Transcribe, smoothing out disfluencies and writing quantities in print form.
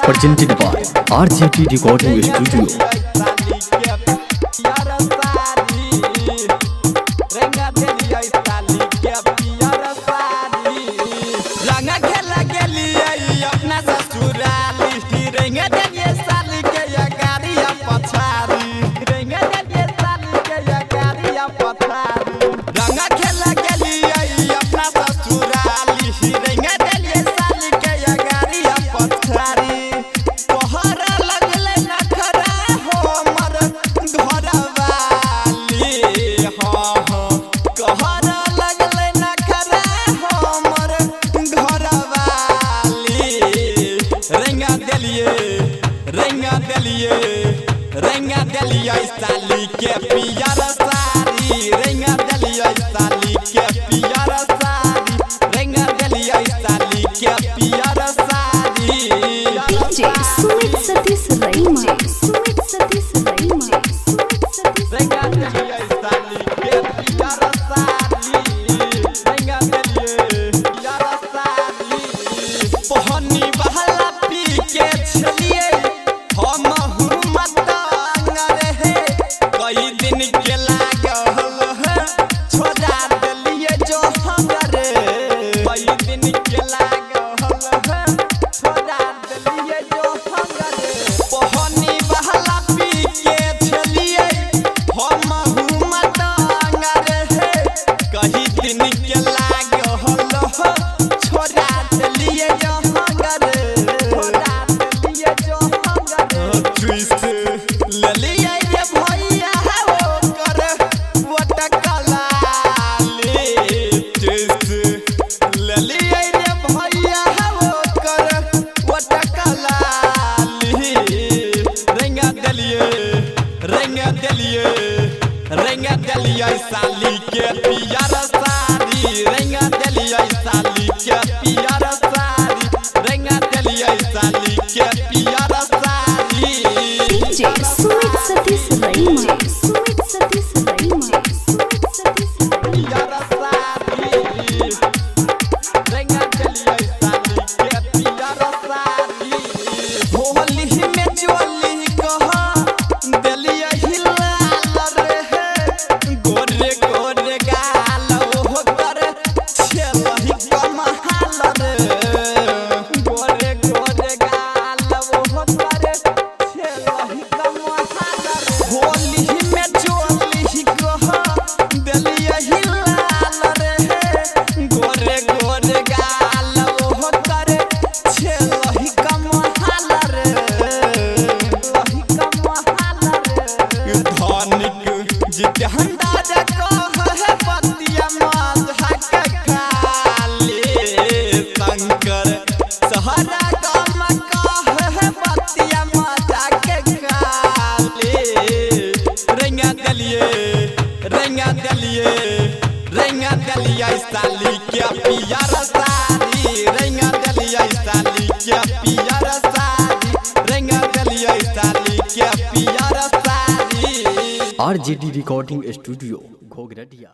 Presented by RJT Recording Studio. रेंगा दलिया साली के पियर साड़ी रेंगा दलिया साली के पियर साड़ी रेंगा दलिया साली के पियर साड़ी डीजे सुमित सतीश रईमा सुमित सतीश रईमा रेंगा दलिया साली के पियर साड़ी रेंगा दलिया पियर साड़ी पहनी बहला पी के छलिए हम रेंगा दलिया साली के पियर साड़ी रेंगा दलिया साली के पियर साड़ी रेंगा दलिया साली के पियर साड़ी डीजे सुमित सतीश रईमा सुमित सतीश रईमा सुमित सतीश पियर साड़ी रेंगा दलिया साली के पियर साड़ी होली में चोली कहा दलिया रेंगा दलिया साली के पियर साड़ी रेंगा दलिया साली के पियर साड़ी रेंगा दलिया साली के पियर sari RJT Recording Studio, Ghoghradiya।